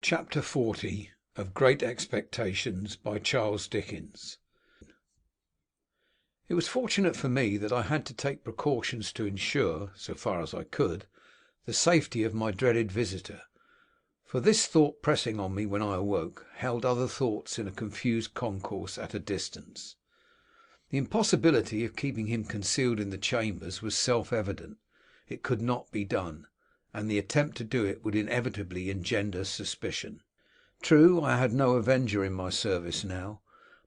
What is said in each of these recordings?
Chapter 40 of Great Expectations by Charles Dickens. It was fortunate for me that I had to take precautions to ensure, so far as I could, the safety of my dreaded visitor, for this thought pressing on me when I awoke, held other thoughts in a confused concourse at a distance. The impossibility of keeping him concealed in the chambers was self-evident. It could not be done, and the attempt to do it would inevitably engender suspicion. True, I had no avenger in my service now,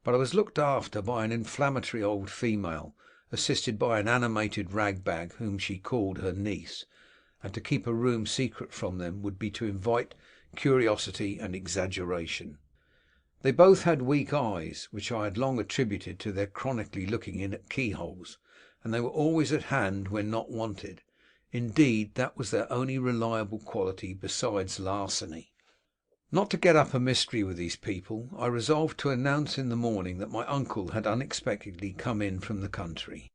but I was looked after by an inflammatory old female, assisted by an animated ragbag whom she called her niece, and to keep a room secret from them would be to invite curiosity and exaggeration. They both had weak eyes, which I had long attributed to their chronically looking in at keyholes, and they were always at hand when not wanted. Indeed, that was their only reliable quality besides larceny. Not to get up a mystery with these people, I resolved to announce in the morning that my uncle had unexpectedly come in from the country.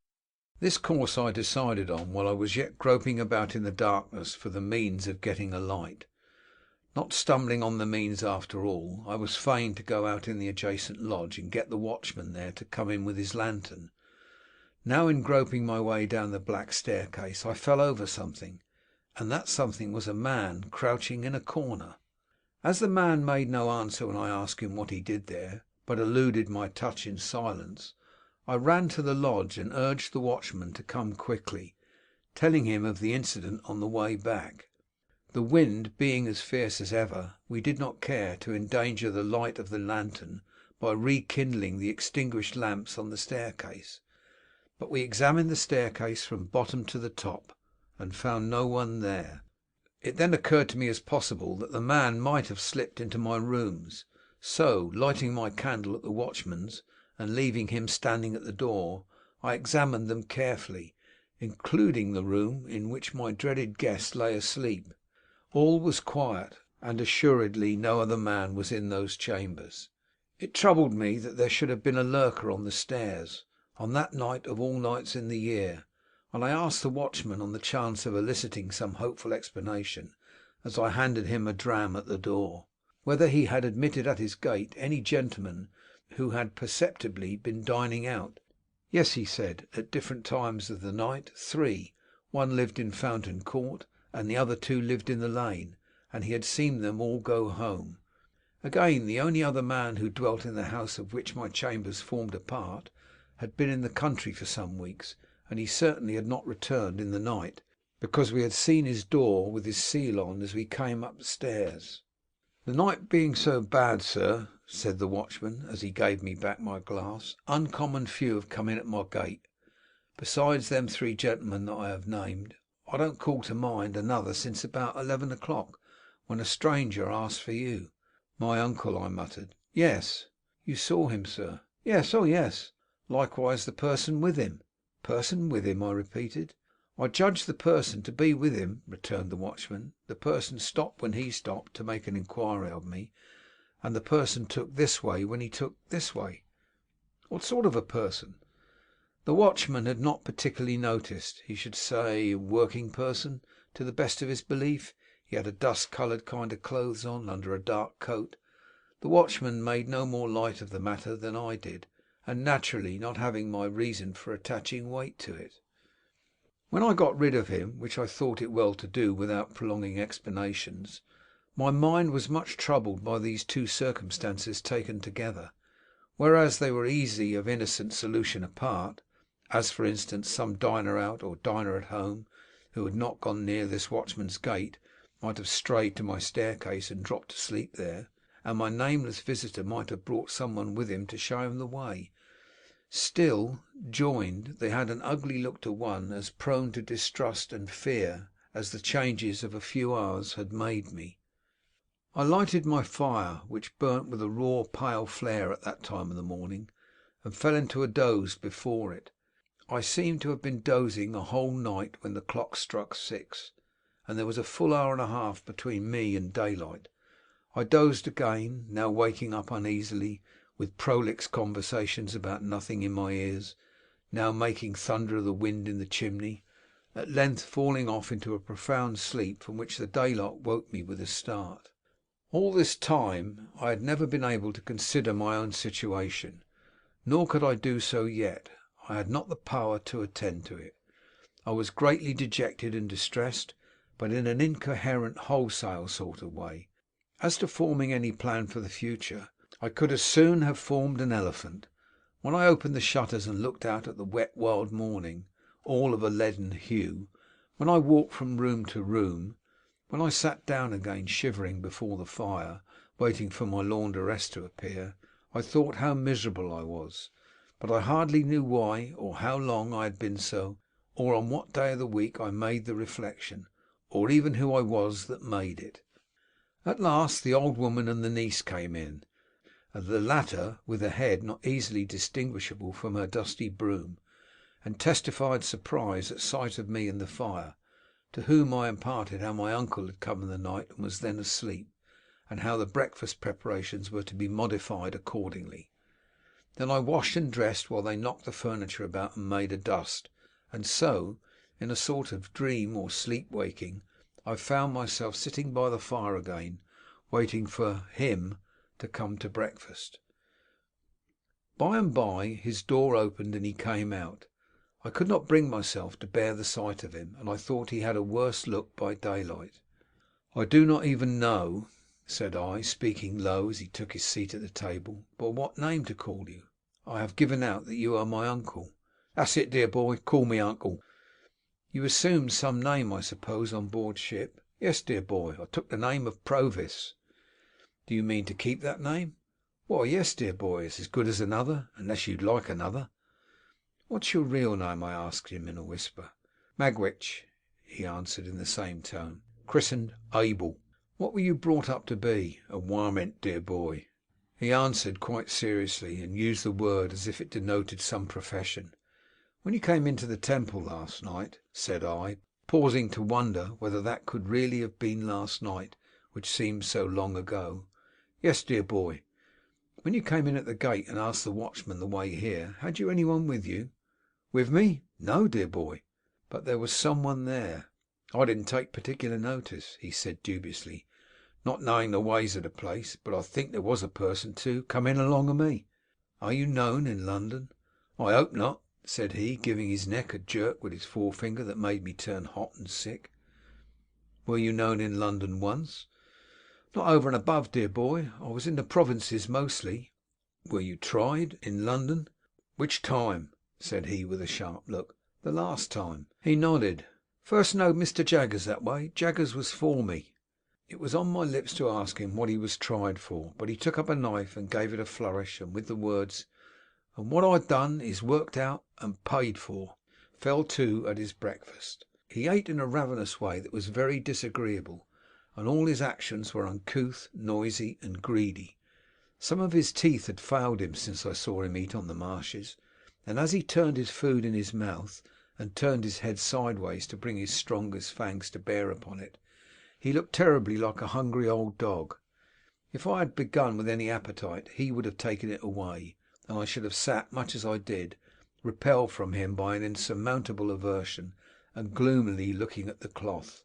This course I decided on while I was yet groping about in the darkness for the means of getting a light. Not stumbling on the means after all, I was fain to go out in the adjacent lodge and get the watchman there to come in with his lantern. Now, in groping my way down the black staircase, I fell over something, and that something was a man crouching in a corner. As the man made no answer when I asked him what he did there, but eluded my touch in silence, I ran to the lodge and urged the watchman to come quickly, telling him of the incident on the way back. The wind being as fierce as ever, we did not care to endanger the light of the lantern by rekindling the extinguished lamps on the staircase, but we examined the staircase from bottom to the top, and found no one there. It then occurred to me as possible that the man might have slipped into my rooms, so, lighting my candle at the watchman's, and leaving him standing at the door, I examined them carefully, including the room in which my dreaded guest lay asleep. All was quiet, and assuredly no other man was in those chambers. It troubled me that there should have been a lurker on the stairs, on that night of all nights in the year, and I asked the watchman, on the chance of eliciting some hopeful explanation, as I handed him a dram at the door, whether he had admitted at his gate any gentlemen who had perceptibly been dining out. Yes, he said, at different times of the night, 3. One lived in Fountain Court, and the other 2 lived in the lane, and he had seen them all go home. Again, the only other man who dwelt in the house of which my chambers formed a part had been in the country for some weeks, and he certainly had not returned in the night, because we had seen his door with his seal on as we came up the stairs. The night being so bad, sir, said the watchman, as he gave me back my glass, uncommon few have come in at my gate. Besides them 3 gentlemen that I have named, I don't call to mind another since about 11 o'clock, when a stranger asked for you. My uncle, I muttered. Yes. You saw him, sir? Yes, oh yes. Likewise the person with him. Person with him, I repeated. I judged the person to be with him, returned the watchman. The person stopped when he stopped to make an inquiry of me, and the person took this way when he took this way. What sort of a person? The watchman had not particularly noticed. He should say a working person, to the best of his belief. He had a dust-coloured kind of clothes on, under a dark coat. The watchman made no more light of the matter than I did, and naturally not having my reason for attaching weight to it. When I got rid of him, which I thought it well to do without prolonging explanations, my mind was much troubled by these 2 circumstances taken together, whereas they were easy of innocent solution apart, as for instance some diner out or diner at home, who had not gone near this watchman's gate, might have strayed to my staircase and dropped asleep there, and my nameless visitor might have brought someone with him to show him the way. Still, joined, they had an ugly look to one as prone to distrust and fear as the changes of a few hours had made me. I lighted my fire, which burnt with a raw pale flare at that time of the morning, and fell into a doze before it. I seemed to have been dozing a whole night when the clock struck 6, and there was a full hour and a half between me and daylight. I dozed again, now waking up uneasily, with prolix conversations about nothing in my ears, now making thunder of the wind in the chimney, at length falling off into a profound sleep from which the daylight woke me with a start. All this time I had never been able to consider my own situation, nor could I do so yet. I had not the power to attend to it. I was greatly dejected and distressed, but in an incoherent, wholesale sort of way. As to forming any plan for the future, I could as soon have formed an elephant. When I opened the shutters and looked out at the wet wild morning, all of a leaden hue, when I walked from room to room, when I sat down again shivering before the fire, waiting for my laundress to appear, I thought how miserable I was. But I hardly knew why, or how long I had been so, or on what day of the week I made the reflection, or even who I was that made it. At last the old woman and the niece came in, the latter with a head not easily distinguishable from her dusty broom, and testified surprise at sight of me and the fire, to whom I imparted how my uncle had come in the night and was then asleep, and how the breakfast preparations were to be modified accordingly. Then I washed and dressed while they knocked the furniture about and made a dust, and so, in a sort of dream or sleep waking, I found myself sitting by the fire again, waiting for him to come to breakfast. By and by his door opened and he came out. I could not bring myself to bear the sight of him, and I thought he had a worse look by daylight. "I do not even know," said I, speaking low as he took his seat at the table, "by what name to call you. I have given out that you are my uncle." "That's it, dear boy, call me uncle." "You assumed some name, I suppose, on board ship?" "Yes, dear boy, I took the name of Provis." "Do you mean to keep that name?" "Why, yes, dear boy, it's as good as another, unless you'd like another." "What's your real name?" I asked him in a whisper. "Magwitch," he answered in the same tone, "christened Abel." "What were you brought up to be?" "A warmint, dear boy." He answered quite seriously, and used the word as if it denoted some profession. "When you came into the temple last night," said I, pausing to wonder whether that could really have been last night, which seemed so long ago. "Yes, dear boy." "When you came in at the gate and asked the watchman the way here, had you anyone with you?" "With me? No, dear boy." "But there was some one there?" "I didn't take particular notice," he said dubiously, "not knowing the ways of the place, but I think there was a person too come in along of me." "Are you known in London?" "I hope not," said he, giving his neck a jerk with his forefinger that made me turn hot and sick. "Were you known in London once?" "Not over and above, dear boy. I was in the provinces mostly." "Were you tried in London?" "Which time?" said he with a sharp look. "The last time." He nodded. "First knowed Mr. Jaggers that way. Jaggers was for me." It was on my lips to ask him what he was tried for, but he took up a knife and gave it a flourish, and with the words, "And what I done is worked out and paid for," fell to at his breakfast. He ate in a ravenous way that was very disagreeable, and all his actions were uncouth, noisy, and greedy. Some of his teeth had failed him since I saw him eat on the marshes, and as he turned his food in his mouth, and turned his head sideways to bring his strongest fangs to bear upon it, he looked terribly like a hungry old dog. If I had begun with any appetite he would have taken it away, and I should have sat, much as I did, repelled from him by an insurmountable aversion, and gloomily looking at the cloth.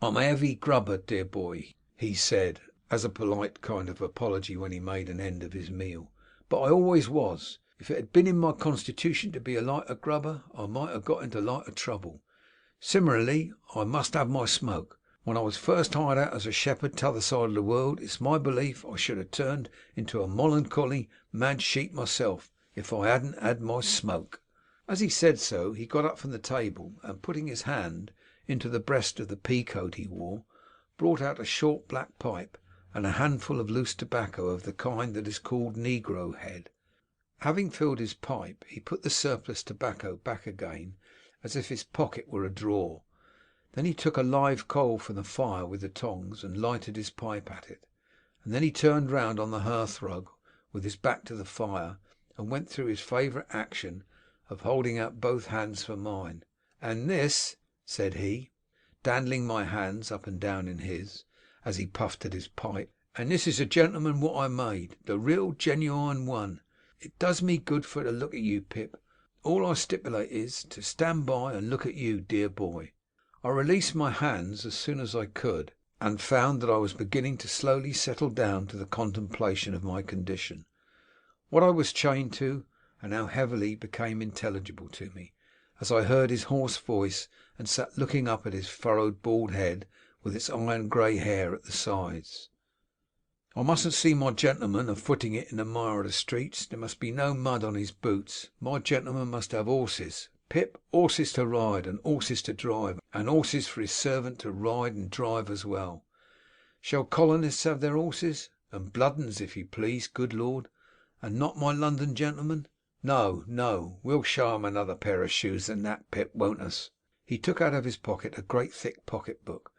"I'm a heavy grubber, dear boy," he said, as a polite kind of apology when he made an end of his meal, "but I always was. If it had been in my constitution to be a lighter grubber, I might have got into lighter trouble. Similarly, I must have my smoke. When I was first hired out as a shepherd t'other side of the world, it's my belief I should have turned into a molloncolly mad sheep myself if I hadn't had my smoke." As he said so he got up from the table, and putting his hand into the breast of the pea coat he wore, brought out a short black pipe and a handful of loose tobacco of the kind that is called negro head. Having filled his pipe, he put the surplus tobacco back again as if his pocket were a drawer. Then he took a live coal from the fire with the tongs and lighted his pipe at it, and then he turned round on the hearthrug with his back to the fire, and went through his favourite action of holding out both hands for mine. "And this," said he, dandling my hands up and down in his, as he puffed at his pipe, "and this is a gentleman what I made, the real genuine one. It does me good for to look at you, Pip. All I stipulate is, to stand by and look at you, dear boy." I released my hands as soon as I could, and found that I was beginning to slowly settle down to the contemplation of my condition. What I was chained to, and how heavily, became intelligible to me, as I heard his hoarse voice and sat looking up at his furrowed bald head with its iron grey hair at the sides. "I mustn't see my gentleman a-footing it in the mire of the streets. There must be no mud on his boots. My gentleman must have horses, Pip, horses to ride and horses to drive, and horses for his servant to ride and drive as well. Shall colonists have their horses? And blood 'uns, if you please, good lord, and not my London gentlemen? No, no, we'll show 'em another pair of shoes than that, Pip, won't us?" He took out of his pocket a great thick pocket book,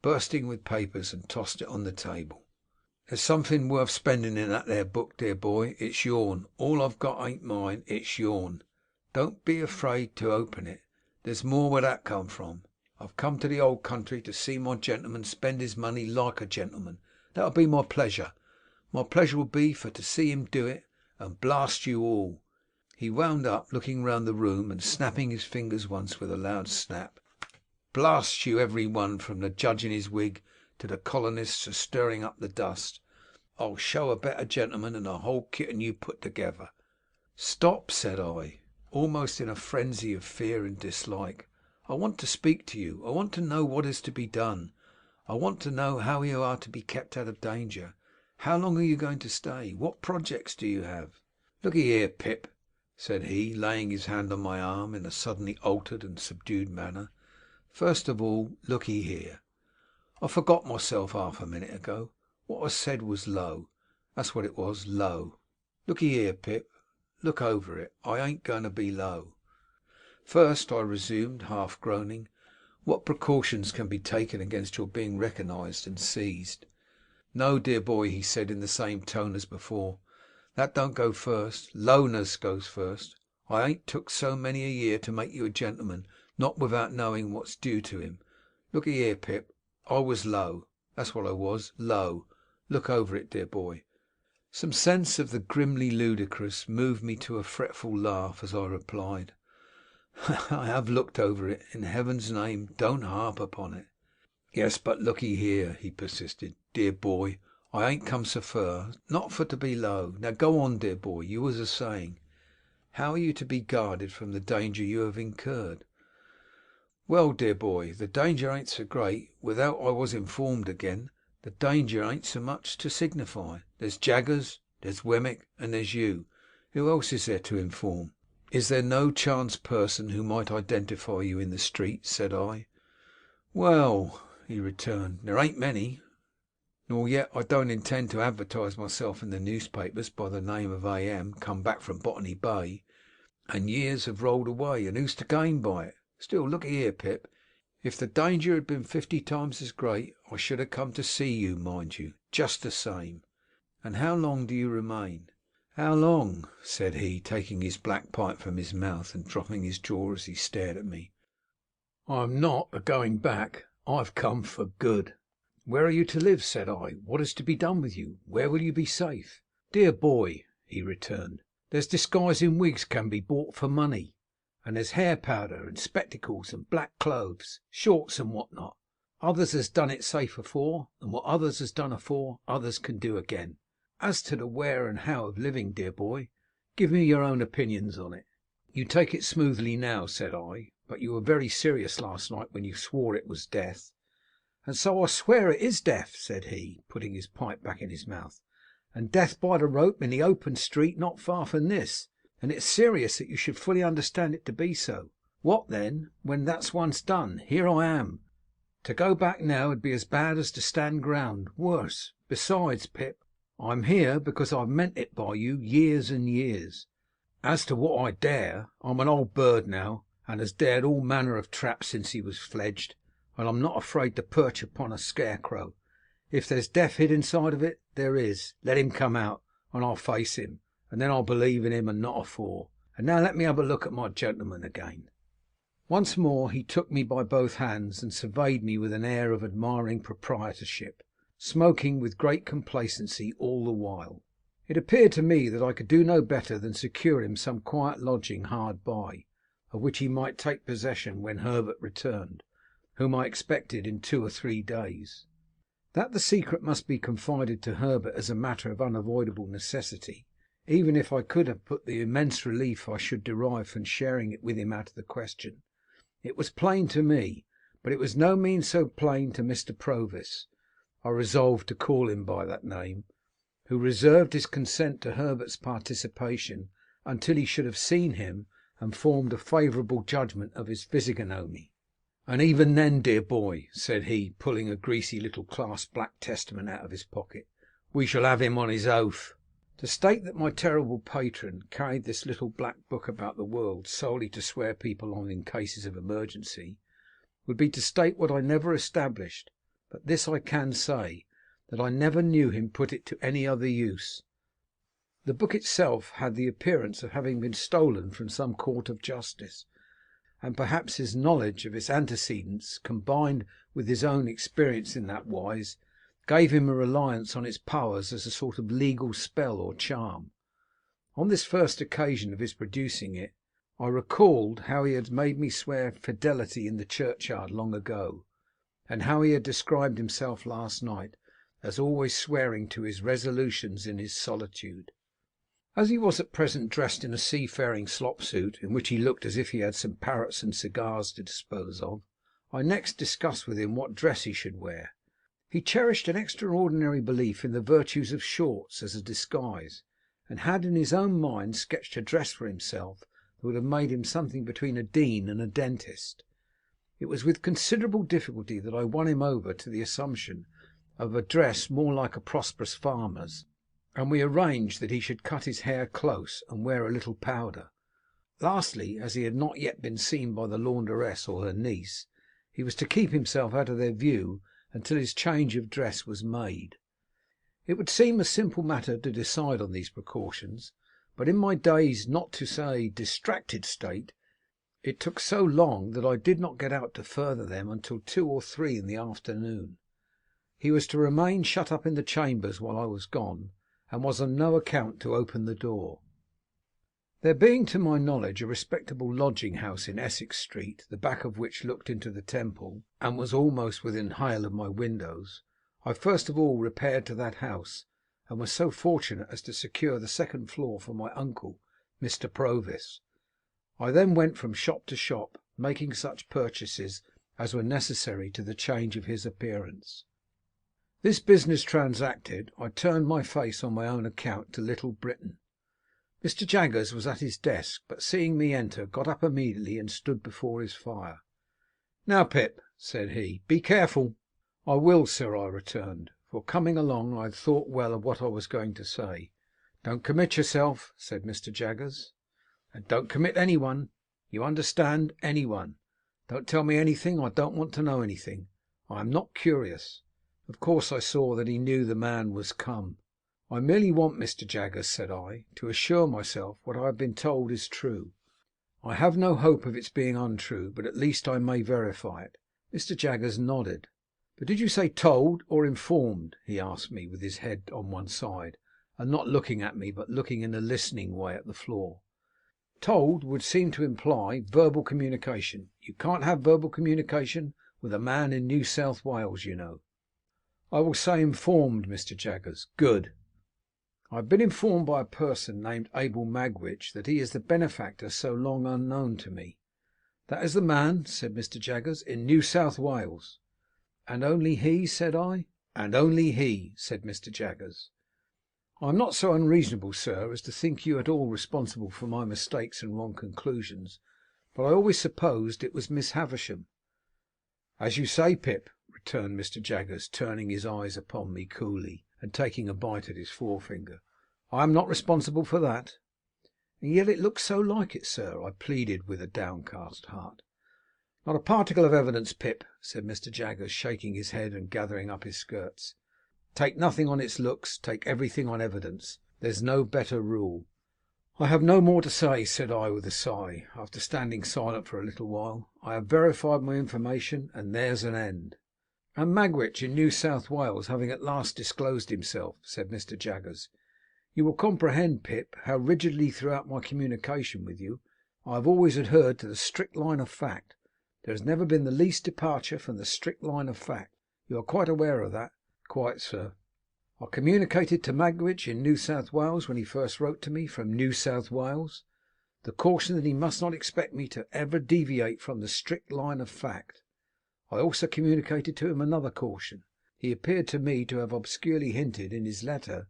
bursting with papers, and tossed it on the table. "There's something worth spending in that there book, dear boy. It's yourn. All I've got ain't mine. It's yourn. Don't be afraid to open it. There's more where that come from. I've come to the old country to see my gentleman spend his money like a gentleman. That'll be my pleasure. My pleasure will be for to see him do it, and blast you all," he wound up, looking round the room and snapping his fingers once with a loud snap, "blast you every one, from the judge in his wig to the colonists stirring up the dust. I'll show a better gentleman than the whole kit and you put together." "Stop," said I, almost in a frenzy of fear and dislike. "I want to speak to you. I want to know what is to be done. I want to know how you are to be kept out of danger. How long are you going to stay? What projects do you have?" "Look'ee here, Pip," said he, laying his hand on my arm in a suddenly altered and subdued manner. "First of all, look'ee here. I forgot myself half a minute ago. What I said was low. That's what it was, low. Look'ee here, Pip. Look over it. I ain't going to be low. First," I resumed, half groaning, "what precautions can be taken against your being recognized and seized?" "No, dear boy," he said in the same tone as before, "that don't go first. Lowness goes first. I ain't took so many a year to make you a gentleman, not without knowing what's due to him. Look'ee here, Pip. I was low. That's what I was, low. Look over it, dear boy." Some sense of the grimly ludicrous moved me to a fretful laugh as I replied, "I have looked over it. In heaven's name, don't harp upon it." "Yes, but look'ee here," he persisted, "dear boy, I ain't come so fur, not for to be low. Now go on, dear boy. You was a saying, how are you to be guarded from the danger you have incurred?" "Well, dear boy, the danger ain't so great. Without I was informed again, the danger ain't so much to signify. There's Jaggers, there's Wemmick, and there's you. Who else is there to inform?" "Is there no chance person who might identify you in the street?" said I. "Well," he returned, "there ain't many. Nor yet I don't intend to advertise myself in the newspapers by the name of A.M. come back from Botany Bay. And years have rolled away, and who's to gain by it? Still, look here, Pip. If the danger had been 50 times as great, I should have come to see you, mind you, just the same. And how long do you remain?" "How long?" said he, taking his black pipe from his mouth and dropping his jaw as he stared at me. "I'm not a going back. I've come for good." "Where are you to live?" said I. "What is to be done with you? Where will you be safe?" "Dear boy," he returned, "there's disguising wigs can be bought for money, and there's hair powder and spectacles and black clothes, shorts and what not. Others has done it safe afore, and what others has done afore, others can do again. As to the where and how of living, dear boy, give me your own opinions on it." "You take it smoothly now," said I, "but you were very serious last night when you swore it was death." "And so I swear it is death," said he, putting his pipe back in his mouth, "and death by the rope in the open street not far from this, and it's serious that you should fully understand it to be so. What then, when that's once done? Here I am. To go back now would be as bad as to stand ground, worse. Besides, Pip, I'm here because I've meant it by you years and years. As to what I dare, I'm an old bird now, and has dared all manner of traps since he was fledged, and I'm not afraid to perch upon a scarecrow. If there's death hid inside of it, there is. Let him come out, and I'll face him, and then I'll believe in him and not afore. And now let me have a look at my gentleman again." Once more he took me by both hands and surveyed me with an air of admiring proprietorship, smoking with great complacency all the while. It appeared to me that I could do no better than secure him some quiet lodging hard by, of which he might take possession when Herbert returned, whom I expected in 2 or 3 days. That the secret must be confided to Herbert as a matter of unavoidable necessity, even if I could have put the immense relief I should derive from sharing it with him out of the question, it was plain to me, but it was no means so plain to Mr. Provis (I resolved to call him by that name), who reserved his consent to Herbert's participation until he should have seen him and formed a favourable judgment of his physiognomy. "And even then, dear boy," said he, pulling a greasy little clasped black testament out of his pocket, "we shall have him on his oath." To state that my terrible patron carried this little black book about the world solely to swear people on in cases of emergency, would be to state what I never established, but this I can say, that I never knew him put it to any other use. The book itself had the appearance of having been stolen from some court of justice, and perhaps his knowledge of its antecedents, combined with his own experience in that wise, gave him a reliance on its powers as a sort of legal spell or charm. On this first occasion of his producing it, I recalled how he had made me swear fidelity in the churchyard long ago, and how he had described himself last night as always swearing to his resolutions in his solitude. As he was at present dressed in a seafaring slop suit, in which he looked as if he had some parrots and cigars to dispose of, I next discussed with him what dress he should wear. He cherished an extraordinary belief in the virtues of shorts as a disguise, and had in his own mind sketched a dress for himself that would have made him something between a dean and a dentist. It was with considerable difficulty that I won him over to the assumption of a dress more like a prosperous farmer's, and we arranged that he should cut his hair close and wear a little powder. Lastly, as he had not yet been seen by the laundress or her niece, he was to keep himself out of their view until his change of dress was made. It would seem a simple matter to decide on these precautions, but in my dazed, not to say distracted state, it took so long that I did not get out to further them until 2 or 3 in the afternoon. He was to remain shut up in the chambers while I was gone, and was on no account to open the door. There being to my knowledge a respectable lodging house in Essex Street, the back of which looked into the Temple, and was almost within hail of my windows, I first of all repaired to that house, and was so fortunate as to secure the second floor for my uncle, Mr. Provis. I then went from shop to shop, making such purchases as were necessary to the change of his appearance. This business transacted, I turned my face on my own account to Little Britain. Mr. Jaggers was at his desk, but seeing me enter, got up immediately and stood before his fire. "Now, Pip," said he, "be careful." "I will, sir," I returned, for coming along I had thought well of what I was going to say. "Don't commit yourself," said Mr. Jaggers, "and don't commit any one. You understand, any one. Don't tell me anything. I don't want to know anything. I am not curious." Of course I saw that he knew the man was come. "I merely want, Mr. Jaggers," said I, "to assure myself what I have been told is true. I have no hope of its being untrue, but at least I may verify it." Mr. Jaggers nodded. "But did you say told or informed?" he asked me, with his head on one side, and not looking at me, but looking in a listening way at the floor. "Told would seem to imply verbal communication. You can't have verbal communication with a man in New South Wales, you know." "I will say informed, Mr. Jaggers." "Good." "I have been informed by a person named Abel Magwitch that he is the benefactor so long unknown to me." "That is the man," said Mr. Jaggers, "in New South Wales." "And only he?" said I. "And only he," said Mr. Jaggers. "I am not so unreasonable, sir, as to think you at all responsible for my mistakes and wrong conclusions, but I always supposed it was Miss Havisham." "As you say, Pip," returned Mr. Jaggers, turning his eyes upon me coolly, and taking a bite at his forefinger, "I am not responsible for that." "And yet it looks so like it, sir," I pleaded with a downcast heart. "Not a particle of evidence, Pip," said Mr. Jaggers, shaking his head and gathering up his skirts. "Take nothing on its looks, take everything on evidence. There's no better rule." "I have no more to say," said I, with a sigh, after standing silent for a little while. "I have verified my information, and there's an end." "And Magwitch in New South Wales having at last disclosed himself," said Mr. Jaggers, "you will comprehend, Pip, how rigidly throughout my communication with you I have always adhered to the strict line of fact. There has never been the least departure from the strict line of fact. You are quite aware of that?" "Quite, sir. I communicated to Magwitch in New South Wales, when he first wrote to me from New South Wales, the caution that he must not expect me to ever deviate from the strict line of fact. I also communicated to him another caution. He appeared to me to have obscurely hinted in his letter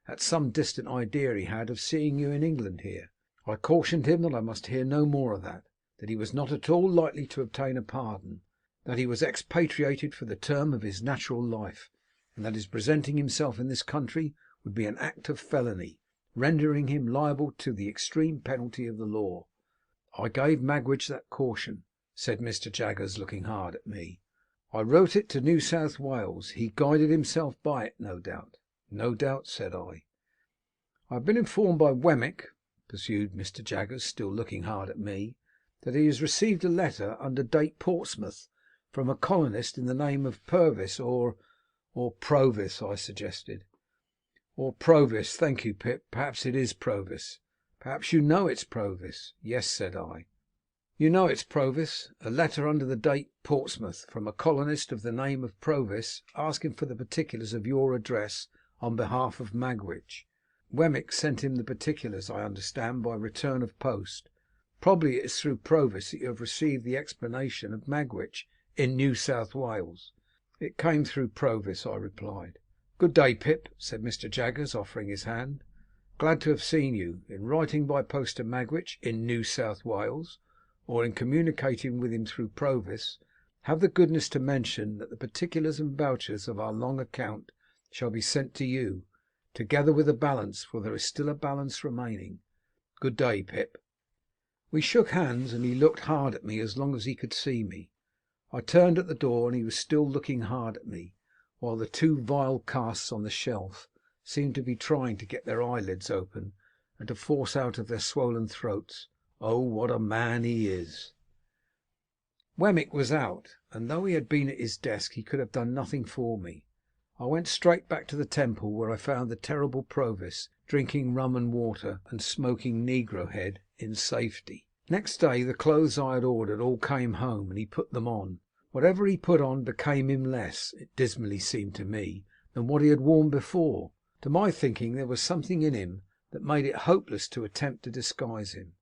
at some distant idea he had of seeing you in England here. I cautioned him that I must hear no more of that he was not at all likely to obtain a pardon, that he was expatriated for the term of his natural life, and that his presenting himself in this country would be an act of felony, rendering him liable to the extreme penalty of the law. I gave Magwitch that caution," said Mr. Jaggers, looking hard at me. "I wrote it to New South Wales. He guided himself by it, no doubt." "No doubt," said I. "I have been informed by Wemmick," pursued Mr. Jaggers, still looking hard at me, "that he has received a letter under date Portsmouth from a colonist in the name of Purvis or Provis," I suggested. "Or Provis. Thank you, Pip. Perhaps it is Provis." "Perhaps you know it's Provis." "Yes," said I. "You know it's Provis. A letter under the date Portsmouth from a colonist of the name of Provis, asking for the particulars of your address on behalf of Magwitch. Wemmick sent him the particulars, I understand, by return of post. Probably it is through Provis that you have received the explanation of Magwitch in New South Wales." "It came through Provis," I replied. "Good day, Pip," said Mr. Jaggers, offering his hand. "Glad to have seen you. In writing by post to Magwitch in New South Wales, or in communicating with him through Provis, have the goodness to mention that the particulars and vouchers of our long account shall be sent to you, together with a balance, for there is still a balance remaining. Good day, Pip." We shook hands, and he looked hard at me as long as he could see me. I turned at the door, and he was still looking hard at me, while the two vile casts on the shelf seemed to be trying to get their eyelids open, and to force out of their swollen throats, "Oh, what a man he is!" Wemmick was out, and though he had been at his desk, he could have done nothing for me. I went straight back to the Temple, where I found the terrible Provis drinking rum and water, and smoking negro head in safety. Next day the clothes I had ordered all came home, and he put them on. Whatever he put on became him less, it dismally seemed to me, than what he had worn before. To my thinking there was something in him that made it hopeless to attempt to disguise him.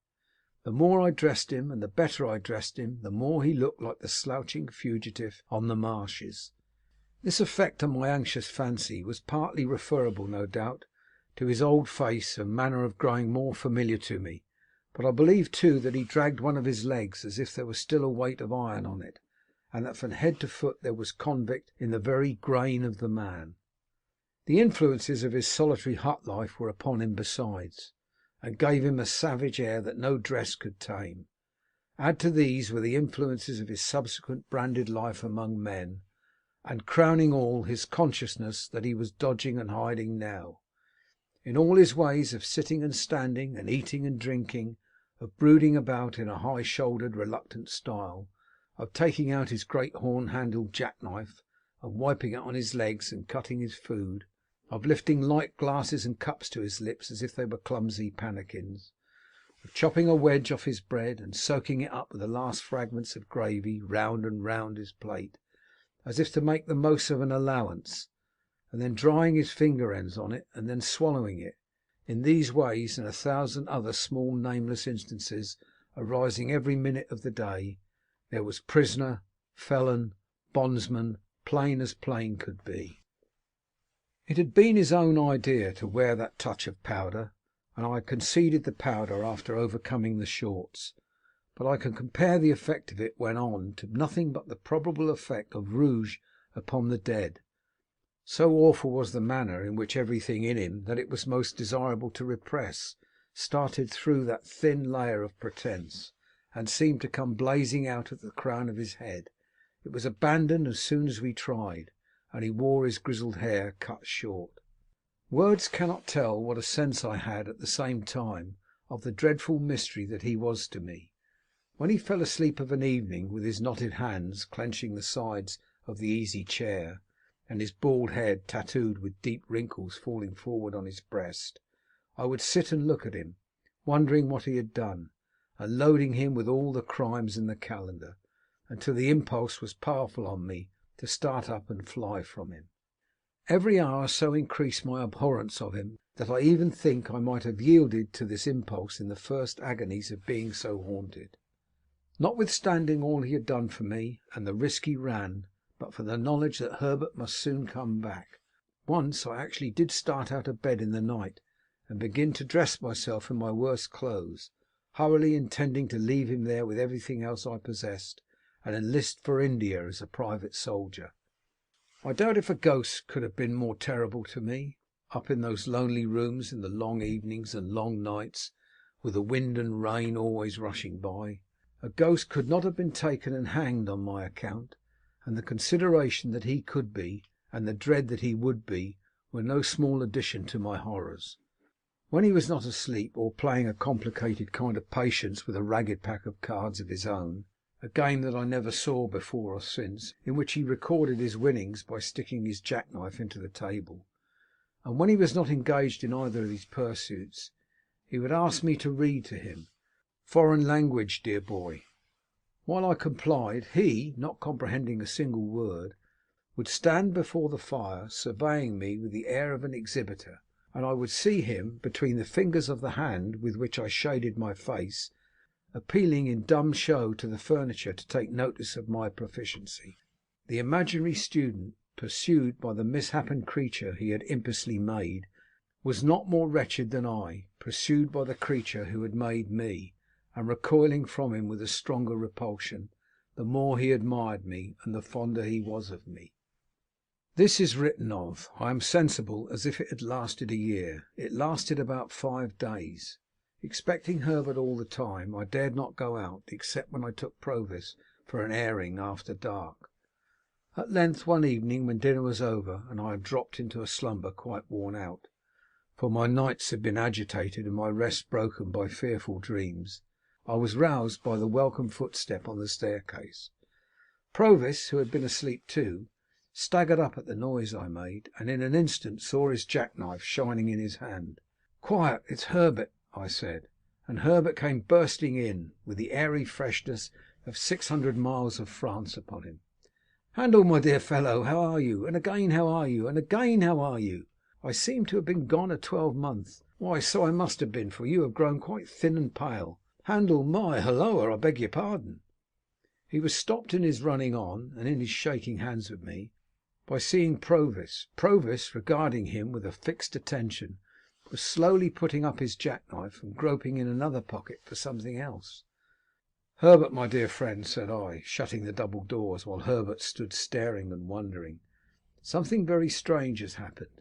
The more I dressed him, and the better I dressed him, the more he looked like the slouching fugitive on the marshes. This effect on my anxious fancy was partly referable, no doubt, to his old face and manner of growing more familiar to me, but I believe too that he dragged one of his legs as if there was still a weight of iron on it, and that from head to foot there was convict in the very grain of the man. The influences of his solitary hut life were upon him besides, and gave him a savage air that no dress could tame. Add to these were the influences of his subsequent branded life among men, and crowning all, his consciousness that he was dodging and hiding now. In all his ways of sitting and standing, and eating and drinking, of brooding about in a high-shouldered, reluctant style, of taking out his great horn-handled jackknife, and wiping it on his legs and cutting his food, of lifting light glasses and cups to his lips as if they were clumsy pannikins, of chopping a wedge off his bread and soaking it up with the last fragments of gravy round and round his plate, as if to make the most of an allowance, and then drying his finger ends on it, and then swallowing it. In these ways, and a thousand other small nameless instances arising every minute of the day, there was prisoner, felon, bondsman, plain as plain could be. It had been his own idea to wear that touch of powder, and I had conceded the powder after overcoming the shorts, but I can compare the effect of it when on to nothing but the probable effect of rouge upon the dead. So awful was the manner in which everything in him that it was most desirable to repress started through that thin layer of pretence, and seemed to come blazing out at the crown of his head. It was abandoned as soon as we tried, and he wore his grizzled hair cut short. Words cannot tell what a sense I had at the same time of the dreadful mystery that he was to me. When he fell asleep of an evening, with his knotted hands clenching the sides of the easy chair, and his bald head tattooed with deep wrinkles falling forward on his breast, I would sit and look at him, wondering what he had done, and loading him with all the crimes in the calendar, until the impulse was powerful on me to start up and fly from him. Every hour so increased my abhorrence of him, that I even think I might have yielded to this impulse in the first agonies of being so haunted. Notwithstanding all he had done for me, and the risk he ran, but for the knowledge that Herbert must soon come back, once I actually did start out of bed in the night, and begin to dress myself in my worst clothes, hurriedly intending to leave him there with everything else I possessed, and enlist for India as a private soldier. I doubt if a ghost could have been more terrible to me, up in those lonely rooms in the long evenings and long nights, with the wind and rain always rushing by. A ghost could not have been taken and hanged on my account, and the consideration that he could be, and the dread that he would be, were no small addition to my horrors. When he was not asleep, or playing a complicated kind of patience with a ragged pack of cards of his own, a game that I never saw before or since, in which he recorded his winnings by sticking his jackknife into the table, and when he was not engaged in either of these pursuits, he would ask me to read to him. Foreign language, dear boy. While I complied, he, not comprehending a single word, would stand before the fire, surveying me with the air of an exhibitor, and I would see him, between the fingers of the hand with which I shaded my face, appealing in dumb show to the furniture to take notice of my proficiency. The imaginary student, pursued by the misshapen creature he had impiously made, was not more wretched than I, pursued by the creature who had made me, and recoiling from him with a stronger repulsion, the more he admired me, and the fonder he was of me. This is written of, I am sensible, as if it had lasted a year. It lasted about 5 days. Expecting Herbert all the time, I dared not go out, except when I took Provis for an airing after dark. At length, one evening, when dinner was over, and I had dropped into a slumber quite worn out, for my nights had been agitated and my rest broken by fearful dreams, I was roused by the welcome footstep on the staircase. Provis, who had been asleep too, staggered up at the noise I made, and in an instant saw his jackknife shining in his hand. "Quiet, it's Herbert," I said, and Herbert came bursting in, with the airy freshness of 600 miles of France upon him. "Handel, my dear fellow, how are you? And again, how are you? And again, how are you? I seem to have been gone a 12-month. Why, so I must have been, for you have grown quite thin and pale. Handel, my halloa, I beg your pardon." He was stopped in his running on, and in his shaking hands with me, by seeing Provis. Provis, regarding him with a fixed attention, was slowly putting up his jackknife and groping in another pocket for something else. "Herbert, my dear friend," said I, shutting the double doors, while Herbert stood staring and wondering, "something very strange has happened.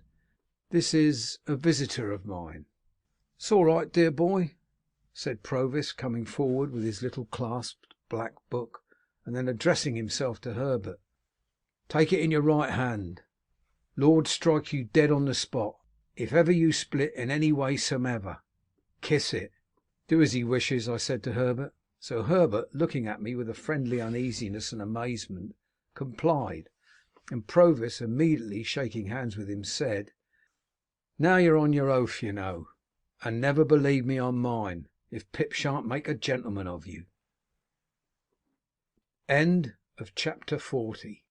This is a visitor of mine." "It's all right, dear boy," said Provis, coming forward with his little clasped black book, and then addressing himself to Herbert. "Take it in your right hand. Lord strike you dead on the spot, if ever you split in any way somever. Kiss it." "Do as he wishes," I said to Herbert. So Herbert, looking at me with a friendly uneasiness and amazement, complied, and Provis, immediately shaking hands with him, said, "Now you're on your oath, you know, and never believe me on mine, if Pip shan't make a gentleman of you." End of chapter 40.